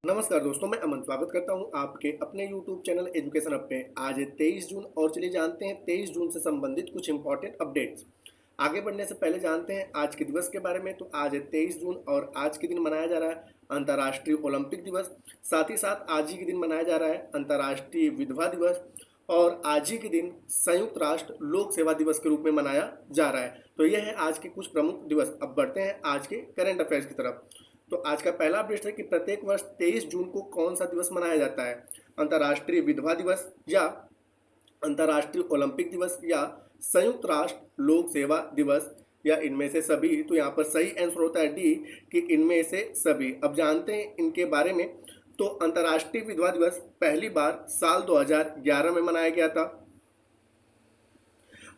नमस्कार दोस्तों, मैं अमन स्वागत करता हूं आपके अपने YouTube चैनल एजुकेशन हब पे। आज है 23 जून और चलिए जानते हैं 23 जून से संबंधित कुछ इंपॉर्टेंट अपडेट्स। आगे बढ़ने से पहले जानते हैं आज के दिवस के बारे में। तो आज है 23 जून और आज के दिन मनाया जा रहा है अंतर्राष्ट्रीय ओलंपिक दिवस। साथ ही साथ आज ही के दिन मनाया जा रहा है अंतर्राष्ट्रीय विधवा दिवस और आज ही के दिन संयुक्त राष्ट्र लोक सेवा दिवस के रूप में मनाया जा रहा है। तो यह है आज के कुछ प्रमुख दिवस। अब बढ़ते हैं आज के करंट अफेयर्स की तरफ। तो आज का पहला अपडेट है कि प्रत्येक वर्ष 23 जून को कौन सा दिवस मनाया जाता है? अंतर्राष्ट्रीय विधवा दिवस या अंतर्राष्ट्रीय ओलंपिक दिवस या संयुक्त राष्ट्र लोक सेवा दिवस या इनमें से सभी। तो यहाँ पर सही आंसर होता है डी कि इनमें से सभी। अब जानते हैं इनके बारे में। तो अंतर्राष्ट्रीय विधवा दिवस पहली बार साल 2011 में मनाया गया था।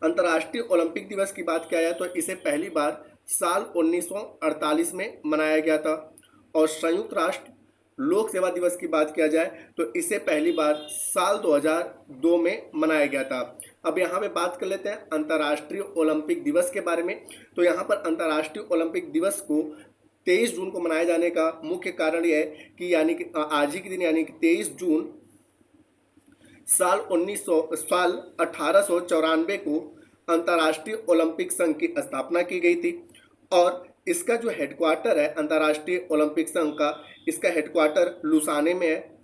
अंतर्राष्ट्रीय ओलंपिक दिवस की बात किया जाए तो इसे पहली बार साल 1948 में मनाया गया था। और संयुक्त राष्ट्र लोक सेवा दिवस की बात किया जाए तो इसे पहली बार साल 2002 में मनाया गया था। अब यहाँ पे बात कर लेते हैं अंतर्राष्ट्रीय ओलंपिक दिवस के बारे में। तो यहाँ पर अंतर्राष्ट्रीय ओलंपिक दिवस को 23 जून को मनाए जाने का मुख्य कारण यह है कि यानी कि आज ही के दिन यानी कि 23 जून साल 1894 को अंतर्राष्ट्रीय ओलंपिक संघ की स्थापना की गई थी। और इसका जो हेडक्वार्टर है अंतर्राष्ट्रीय ओलंपिक संघ का, इसका हेडक्वार्टर लुसाने में है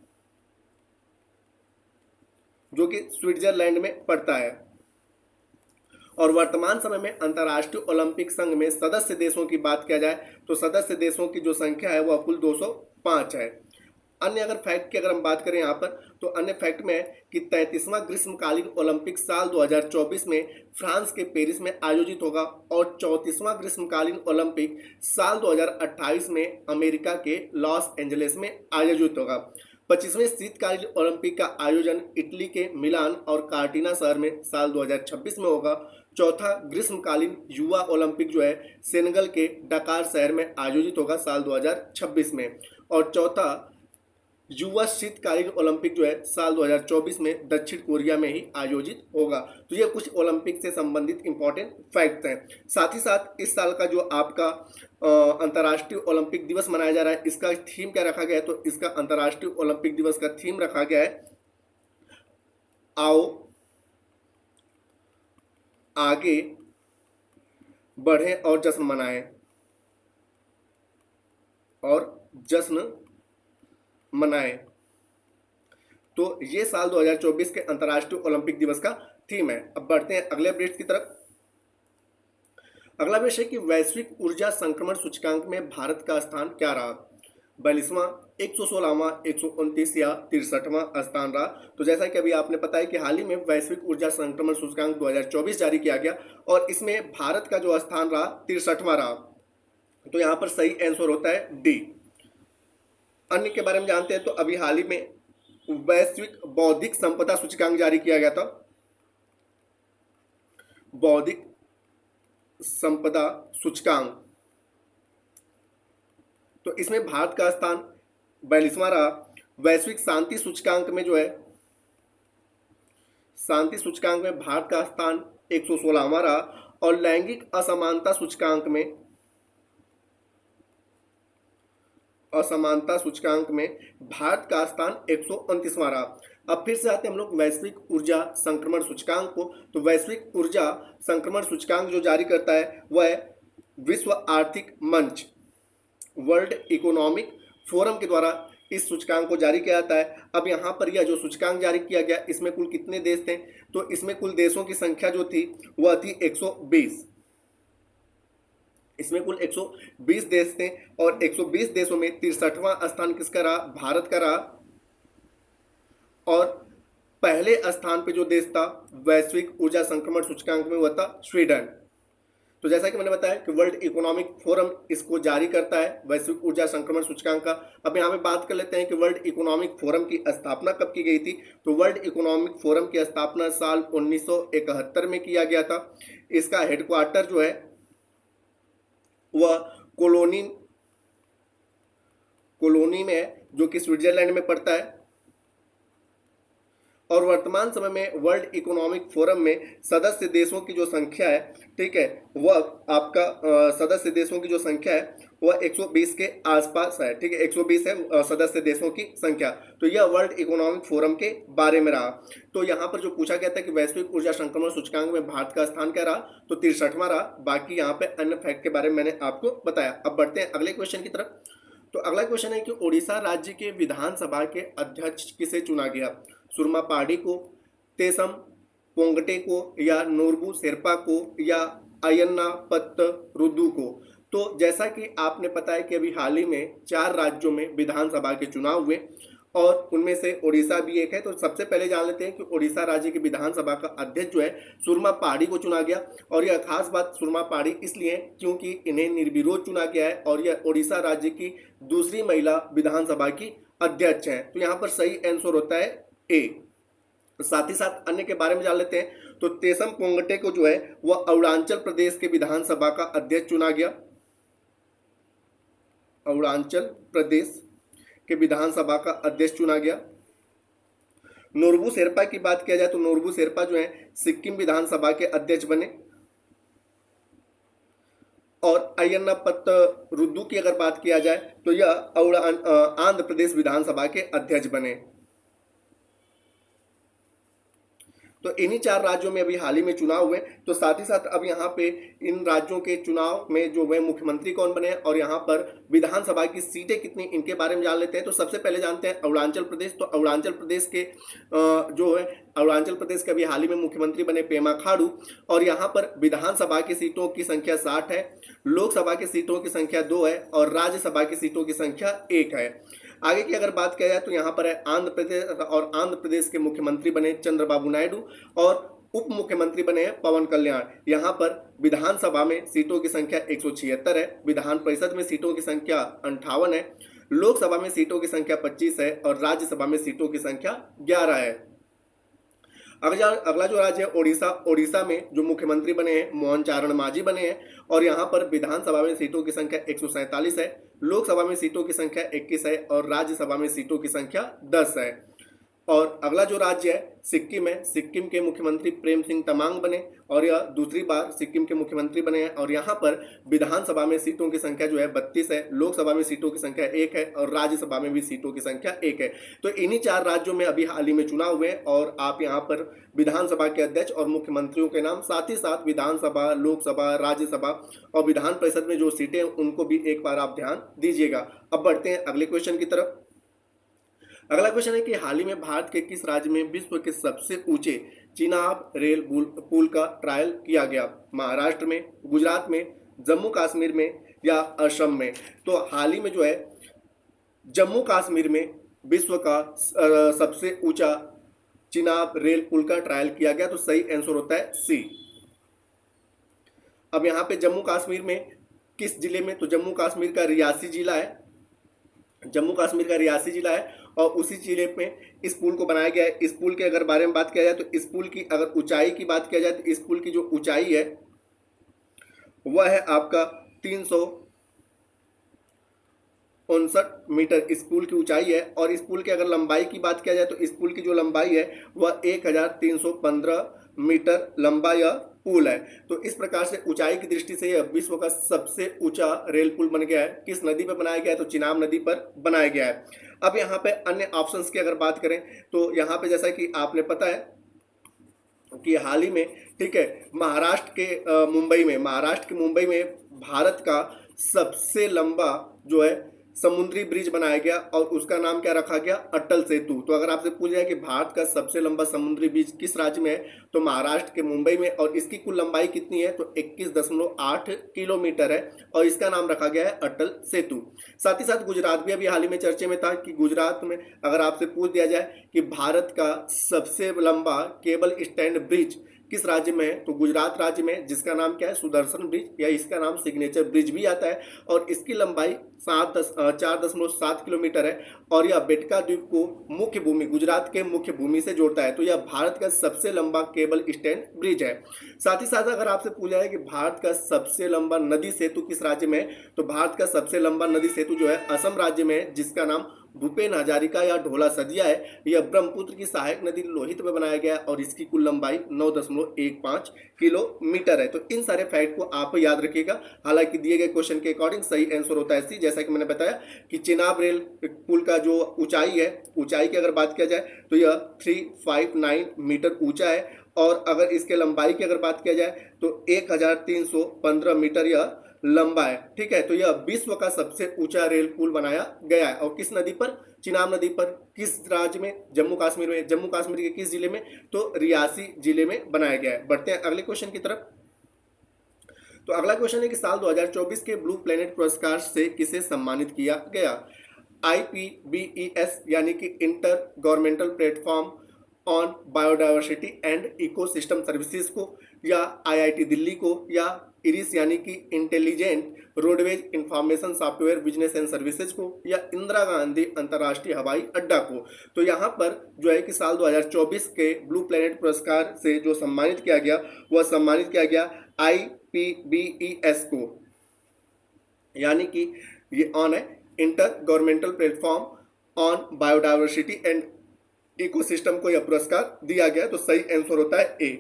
जो कि स्विट्जरलैंड में पड़ता है। और वर्तमान समय में अंतर्राष्ट्रीय ओलंपिक संघ में सदस्य देशों की बात किया जाए तो सदस्य देशों की जो संख्या है वह कुल 205 है। अन्य अगर फैक्ट की अगर हम बात करें यहाँ पर तो अन्य फैक्ट में है कि 33वां ग्रीष्मकालीन ओलंपिक साल 2024 में फ्रांस के पेरिस में आयोजित होगा और 34वां ग्रीष्मकालीन ओलंपिक साल 2028 में अमेरिका के लॉस एंजलिस में आयोजित होगा। 25वें शीतकालीन ओलंपिक का आयोजन इटली के मिलान और कार्टिना शहर में साल 2026 में होगा। चौथा ग्रीष्मकालीन युवा ओलंपिक जो है सेनेगल के डकार शहर में आयोजित होगा साल 2026 में। और चौथा युवा शीतकालीन ओलंपिक जो है साल 2024 में दक्षिण कोरिया में ही आयोजित होगा। तो ये कुछ ओलंपिक से संबंधित इंपॉर्टेंट फैक्ट हैं। साथ ही साथ इस साल का जो आपका अंतर्राष्ट्रीय ओलंपिक दिवस मनाया जा रहा है इसका थीम क्या रखा गया है? तो इसका अंतर्राष्ट्रीय ओलंपिक दिवस का थीम रखा गया है आओ आगे बढ़े और जश्न मनाएं। और जश्न मनाएं। तो ये साल 2024 के अंतर्राष्ट्रीय ओलंपिक दिवस का थीम है। अब बढ़ते हैं अगले अपडेट की तरफ। अगला विषय कि वैश्विक ऊर्जा संक्रमण सूचकांक में भारत का स्थान क्या रहा? 42वां, 116वां, 129 या 63वां स्थान रहा। तो जैसा कि अभी आपने पता है कि हाल ही में वैश्विक ऊर्जा संक्रमण सूचकांक 2024 जारी किया गया और इसमें भारत का जो स्थान रहा 63वां रहा। तो यहाँ पर सही आंसर होता है डी। अन्य के बारे में जानते हैं तो अभी हाल ही में वैश्विक बौद्धिक संपदा सूचकांक जारी किया गया था। बौद्धिक संपदा सूचकांक, तो इसमें भारत का स्थान 42वां रहा। वैश्विक शांति सूचकांक में जो है शांति सूचकांक में भारत का स्थान 116वां रहा। और लैंगिक असमानता सूचकांक में भारत का स्थान 129वां रहा। अब फिर से आते हैं हम लोग वैश्विक ऊर्जा संक्रमण सूचकांक को। तो वैश्विक ऊर्जा संक्रमण सूचकांक जो जारी करता है वह विश्व आर्थिक मंच वर्ल्ड इकोनॉमिक फोरम के द्वारा इस सूचकांक को जारी किया जाता है। अब यहाँ पर यह जो सूचकांक जारी किया गया इसमें कुल कितने देश थे? तो इसमें कुल देशों की संख्या जो थी वह थी 120। इसमें कुल 120 देश थे और 120 देशों में 63वां स्थान किसका रहा? भारत का रहा। और पहले स्थान पे जो देश था वैश्विक ऊर्जा संक्रमण सूचकांक में वह था स्वीडन। तो जैसा कि मैंने बताया कि वर्ल्ड इकोनॉमिक फोरम इसको जारी करता है वैश्विक ऊर्जा संक्रमण सूचकांक का। अब यहाँ पे बात कर लेते हैं कि वर्ल्ड इकोनॉमिक फोरम की स्थापना कब की गई थी? तो वर्ल्ड इकोनॉमिक फोरम की स्थापना साल 1971 में किया गया था। इसका हेडक्वार्टर जो है वह कोलोनी में है जो कि स्विट्जरलैंड में पड़ता है। और वर्तमान समय में वर्ल्ड इकोनॉमिक फोरम में सदस्य देशों की जो संख्या है, ठीक है, वह आपका सदस्य देशों की जो संख्या है वह 120 के आसपास है, ठीक है, 120 है सदस्य देशों की संख्या। तो यह वर्ल्ड इकोनॉमिक फोरम के बारे में रहा। तो यहाँ पर जो पूछा गया था कि वैश्विक ऊर्जा संक्रमण सूचकांक में भारत का स्थान क्या रहा, तो 63वां रहा। बाकी यहाँ पे अन्य फैक्ट के बारे में मैंने आपको बताया। अब बढ़ते हैं अगले क्वेश्चन की तरफ। तो अगला क्वेश्चन है कि उड़ीसा राज्य के विधानसभा के अध्यक्ष किसे चुना गया? सुरमा पाडी को, तेसम पोंगटे को, या नोरबू शेरपा को, या अयन्ना पत्त रुदू को? तो जैसा कि आपने पता है कि अभी हाल ही में 4 राज्यों में विधानसभा के चुनाव हुए और उनमें से उड़ीसा भी एक है। तो सबसे पहले जान लेते हैं कि उड़ीसा राज्य की विधानसभा का अध्यक्ष जो है सुरमा पाडी को चुना गया। और यह खास बात सुरमा पाडी इसलिए है क्योंकि इन्हें निर्विरोध चुना गया है और यह उड़ीसा राज्य की दूसरी महिला विधानसभा की अध्यक्ष हैं। तो यहाँ पर सही आंसर होता है ए। साथ ही साथ अन्य के बारे में जान लेते हैं। तो तेसम पोंगटे को जो है वह अरुणाचल प्रदेश के विधानसभा का अध्यक्ष चुना गया। अरुणाचल प्रदेश के विधानसभा का अध्यक्ष चुना गया। नोरबू शेरपा की बात किया जाए तो नोरबू शेरपा जो है सिक्किम विधानसभा के अध्यक्ष बने। और अयन्ना पत्त रुद्दू की अगर बात किया जाए तो यह आंध्र प्रदेश विधानसभा के अध्यक्ष बने। तो इन्हीं 4 राज्यों में अभी हाल ही में चुनाव हुए। तो साथ ही साथ अब यहाँ पे इन राज्यों के चुनाव में जो वे मुख्यमंत्री कौन बने और यहाँ पर विधानसभा की सीटें कितनी, इनके बारे में जान लेते हैं। तो सबसे पहले जानते हैं अरुणाचल प्रदेश। तो अरुणाचल प्रदेश के जो है अरुणाचल प्रदेश के अभी हाल ही में मुख्यमंत्री बने पेमा खांडू। और यहाँ पर विधानसभा की सीटों की संख्या 60 है, लोकसभा की सीटों की संख्या 2 है और राज्यसभा की सीटों की संख्या 1 है। आगे की अगर बात किया जाए तो यहाँ पर है आंध्र प्रदेश। और आंध्र प्रदेश के मुख्यमंत्री बने चंद्रबाबू नायडू और उप मुख्यमंत्री बने हैं पवन कल्याण। यहाँ पर विधानसभा में सीटों की संख्या 176 है, विधान परिषद में सीटों की संख्या 58 है, लोकसभा में सीटों की संख्या 25 है और राज्यसभा में सीटों की संख्या 11 है। अगला जो राज्य है ओडिशा। ओडिशा में जो मुख्यमंत्री बने हैं मोहन चारण मांझी बने हैं और यहाँ पर विधानसभा में सीटों की संख्या 147 है, लोकसभा में सीटों की संख्या 21 है और राज्यसभा में सीटों की संख्या 10 है। और अगला जो राज्य है सिक्किम है। सिक्किम के मुख्यमंत्री प्रेम सिंह तमांग बने और यह दूसरी बार सिक्किम के मुख्यमंत्री बने हैं और यहाँ पर विधानसभा में सीटों की संख्या जो है 32 है, लोकसभा में सीटों की संख्या 1 है और राज्यसभा में भी सीटों की संख्या 1 है। तो इन्हीं 4 राज्यों में अभी हाल ही में चुनाव हुए और आप यहाँ पर विधानसभा के अध्यक्ष और मुख्यमंत्रियों के नाम, साथ ही साथ विधानसभा, लोकसभा, राज्यसभा और विधान परिषद में जो सीटें उनको भी एक बार आप ध्यान दीजिएगा। अब बढ़ते हैं अगले क्वेश्चन की तरफ। अगला क्वेश्चन है कि हाल ही में भारत के किस राज्य में विश्व के सबसे ऊंचे चिनाब रेल पुल का ट्रायल किया गया? महाराष्ट्र में, गुजरात में, जम्मू कश्मीर में या असम में? तो हाल ही में जो है जम्मू कश्मीर में विश्व का सबसे ऊंचा चिनाब रेल पुल का ट्रायल किया गया। तो सही आंसर होता है सी। अब यहाँ पे जम्मू कश्मीर में किस जिले में? तो जम्मू कश्मीर का रियासी जिला है, जम्मू कश्मीर का रियासी जिला है और उसी जिले में इस पुल को बनाया गया है। इस पुल के अगर बारे में बात किया जाए तो इस पुल की अगर ऊंचाई की बात किया जाए तो इस पुल की जो ऊंचाई है वह है आपका 359 मीटर इस पुल की ऊंचाई है। और इस पुल की अगर लंबाई की बात किया जाए तो इस पुल की जो लंबाई है वह 1315 मीटर लंबा यह पुल है। तो इस प्रकार से ऊंचाई की दृष्टि से यह विश्व का सबसे ऊंचा रेल पुल बन गया है। किस नदी पर बनाया गया है? तो चिनाब नदी पर बनाया गया है। अब यहाँ पे अन्य ऑप्शंस की अगर बात करें तो यहाँ पे जैसा कि आपने पता है कि हाल ही में, ठीक है, महाराष्ट्र के मुंबई में भारत का सबसे लंबा जो है समुद्री ब्रिज बनाया गया और उसका नाम क्या रखा गया? अटल सेतु। तो अगर आपसे पूछ जाए कि भारत का सबसे लंबा समुद्री ब्रिज किस राज्य में है तो महाराष्ट्र के मुंबई में, और इसकी कुल लंबाई कितनी है? तो 21.8 किलोमीटर है और इसका नाम रखा गया है अटल सेतु। साथ ही साथ गुजरात भी अभी हाल ही में चर्चे में था कि गुजरात में अगर आपसे पूछ दिया जाए कि भारत का सबसे लंबा केबल स्टैंड ब्रिज किस राज्य में है तो गुजरात राज्य में, जिसका नाम क्या है? सुदर्शन ब्रिज, या इसका नाम सिग्नेचर ब्रिज भी आता है और इसकी लंबाई 4.7 किलोमीटर है और यह बेटका द्वीप को मुख्य भूमि, गुजरात के मुख्य भूमि से जोड़ता है। तो यह भारत का सबसे लंबा केबल स्टैंड ब्रिज है। साथ ही साथ अगर आपसे पूछा है कि भारत का सबसे लंबा नदी सेतु किस राज्य में है तो भारत का सबसे लंबा नदी सेतु जो है असम राज्य में है, जिसका नाम भूपेन हजारिका या ढोला सदिया है, यह ब्रह्मपुत्र की सहायक नदी लोहित में बनाया गया और इसकी कुल लंबाई 9.15 किलोमीटर है। तो इन सारे फैक्ट को आप याद रखिएगा। हालांकि दिए गए क्वेश्चन के अकॉर्डिंग सही आंसर होता है सी। जैसा कि मैंने बताया कि चेनाब रेल पुल का जो ऊंचाई है, ऊंचाई की अगर बात किया जाए तो यह 359 मीटर ऊंचा है और अगर इसके लंबाई की अगर बात किया जाए तो 1315 मीटर यह लंबा है। ठीक है, तो यह विश्व का सबसे ऊंचा रेल पुल बनाया गया है। और किस नदी पर? चिनाब नदी पर। किस राज्य में? जम्मू कश्मीर में। जम्मू कश्मीर के किस जिले में? तो रियासी जिले में बनाया गया है। बढ़ते हैं अगले क्वेश्चन की तरफ। तो अगला क्वेश्चन है कि साल 2024 के ब्लू प्लेनेट पुरस्कार से किसे सम्मानित किया गया? IPBES यानी कि inter governmental platform on biodiversity and ecosystem services को, या IIT दिल्ली को, या इरिस यानी कि intelligent roadways information software business and services को, या इंदिरा गांधी अंतर्राष्ट्रीय हवाई अड्डा को। तो यहाँ पर जो है कि साल 2024 के ब्लू प्लेनेट पुरस्कार से जो सम्मानित किया गया वह सम्मानित किया गया IPBES को, यानी कि ये ऑन है inter governmental platform on biodiversity and ecosystem को यह पुरस्कार दिया गया। तो सही आंसर होता है ए।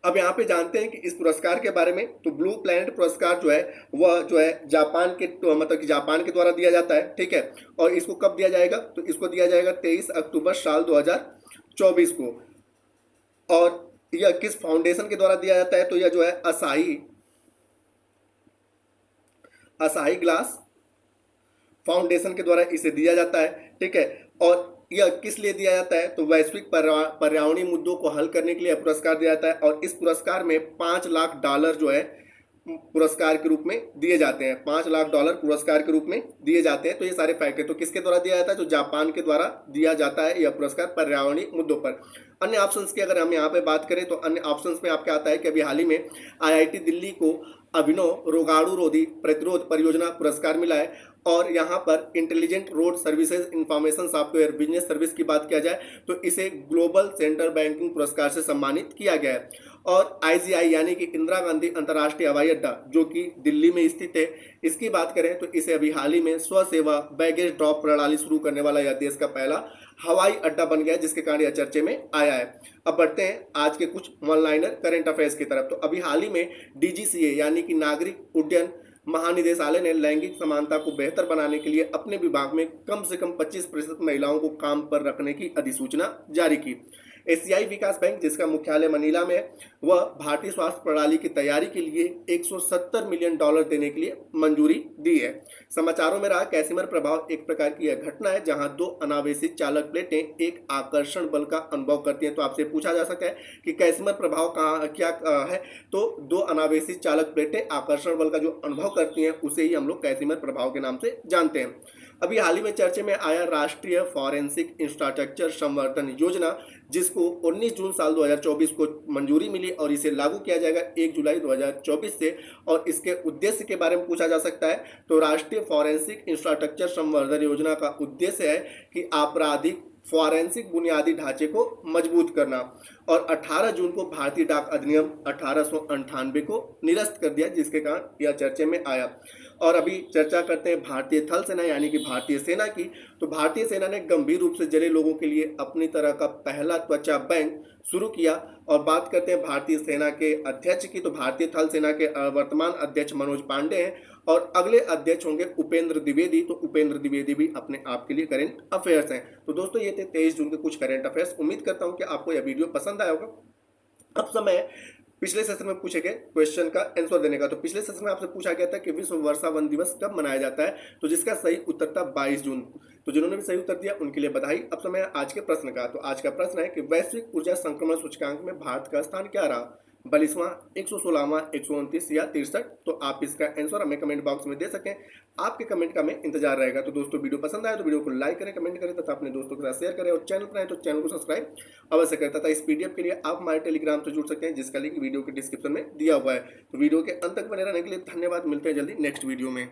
अब यहाँ पे जानते हैं कि इस पुरस्कार के बारे में। तो ब्लू प्लैनेट पुरस्कार जो है वह जो है जापान के मतलब कि जापान के द्वारा दिया जाता है। ठीक है, और इसको कब दिया जाएगा? तो इसको दिया जाएगा 23 अक्टूबर साल 2024 को। और यह किस फाउंडेशन के द्वारा दिया जाता है? तो यह जो है असाही ग्लास फाउंडेशन के द्वारा इसे दिया जाता है। ठीक है, और यह किस लिए दिया जाता है? तो वैश्विक पर्यावरणीय मुद्दों को हल करने के लिए पुरस्कार दिया जाता है और इस पुरस्कार में $5 लाख जो है पुरस्कार के रूप में दिए जाते हैं। $5 लाख पुरस्कार के रूप में दिए जाते हैं। तो ये सारे फैक्ट है। तो किसके द्वारा दिया जाता है? तो जापान के द्वारा दिया जाता है यह पुरस्कार पर्यावरणीय मुद्दों पर। अन्य ऑप्शंस की अगर हम यहाँ पे बात करें तो अन्य ऑप्शंस में आपके आता है कि अभी हाल ही में IIT दिल्ली को अभिनव रोगाणु रोधी प्रतिरोध परियोजना पुरस्कार मिला है। और यहाँ पर intelligent road services information software business service की बात किया जाए तो इसे ग्लोबल सेंटर बैंकिंग पुरस्कार से सम्मानित किया गया है। और IGI यानी कि इंदिरा गांधी अंतर्राष्ट्रीय हवाई अड्डा जो कि दिल्ली में स्थित है, इसकी बात करें तो इसे अभी हाल ही में स्वसेवा बैगेज ड्रॉप प्रणाली शुरू करने वाला यह देश का पहला हवाई अड्डा बन गया है, जिसके कारण यह चर्चे में आया है। अब बढ़ते हैं आज के कुछ वन लाइनर करंट अफेयर्स की तरफ। तो अभी हाल ही में DGCA यानी कि नागरिक उड्डयन महानिदेशालय ने लैंगिक समानता को बेहतर बनाने के लिए अपने विभाग में कम से कम 25% महिलाओं को काम पर रखने की अधिसूचना जारी की। एशियाई विकास बैंक जिसका मुख्यालय मनीला में है, वह भारतीय स्वास्थ्य प्रणाली की तैयारी के लिए $170 मिलियन देने के लिए मंजूरी दी है। समाचारों में रहा कैसिमर प्रभाव एक प्रकार की यह घटना है जहां दो अनावेशित चालक प्लेटें एक आकर्षण बल का अनुभव करती हैं। तो आपसे पूछा जा सकता है कि कैसिमर प्रभाव क्या है? तो दो अनावेशित चालक प्लेटें आकर्षण बल का जो अनुभव करती हैं उसे ही हम लोग कैसिमर प्रभाव के नाम से जानते हैं। अभी हाल ही में चर्चे में आया राष्ट्रीय फॉरेंसिक इंफ्रास्ट्रक्चर संवर्धन योजना, जिसको 19 जून साल 2024 को मंजूरी मिली और इसे लागू किया जाएगा 1 जुलाई 2024 से। और इसके उद्देश्य के बारे में पूछा जा सकता है तो राष्ट्रीय फॉरेंसिक इंफ्रास्ट्रक्चर संवर्धन योजना का उद्देश्य है कि आपराधिक फॉरेंसिक बुनियादी ढांचे को मजबूत करना। और 18 जून को भारतीय डाक अधिनियम 1898 को निरस्त कर दिया, जिसके कारण यह चर्चे में आया। और अभी चर्चा करते हैं भारतीय थल सेना यानी कि भारतीय सेना की। तो भारतीय सेना ने गंभीर रूप से जले लोगों के लिए अपनी तरह का पहला त्वचा बैंक शुरू किया। और बात करते हैं भारतीय सेना के अध्यक्ष की। तो भारतीय थल सेना के वर्तमान अध्यक्ष मनोज पांडे हैं और अगले अध्यक्ष होंगे उपेंद्र द्विवेदी। तो उपेंद्र द्विवेदी भी अपने आप के लिए करंट अफेयर्स हैं। तो दोस्तों ये थे 23 जून के कुछ करंट अफेयर्स। उम्मीद करता हूं कि आपको यह वीडियो पसंद आया होगा। अब समय पिछले सेशन में पूछे गए क्वेश्चन का आंसर देने का। तो पिछले सेशन में आपसे पूछा गया था कि विश्व वर्षा वन दिवस कब मनाया जाता है? तो जिसका सही उत्तर था 22 जून। तो जिन्होंने भी सही उत्तर दिया उनके लिए बधाई। अब समय आज के प्रश्न का। तो आज का प्रश्न है कि वैश्विक ऊर्जा संक्रमण सूचकांक में भारत का स्थान क्या रहा? 42वां, 116वां, 129 या 63? तो आप इसका आंसर हमें कमेंट बॉक्स में दे सकें। आपके कमेंट का हमें इंतजार रहेगा। तो दोस्तों वीडियो पसंद आए तो वीडियो को लाइक करें, कमेंट करें तथा अपने दोस्तों के साथ शेयर करें और चैनल पर आए तो चैनल को सब्सक्राइब अवश्य करें। तथा इस PDF के लिए आप हमारे टेलीग्राम से जुड़ सकते हैं जिसका लिंक वीडियो के डिस्क्रिप्शन में दिया हुआ है। तो वीडियो के अंत तक बने रहने के लिए धन्यवाद। मिलते हैं जल्दी नेक्स्ट वीडियो में।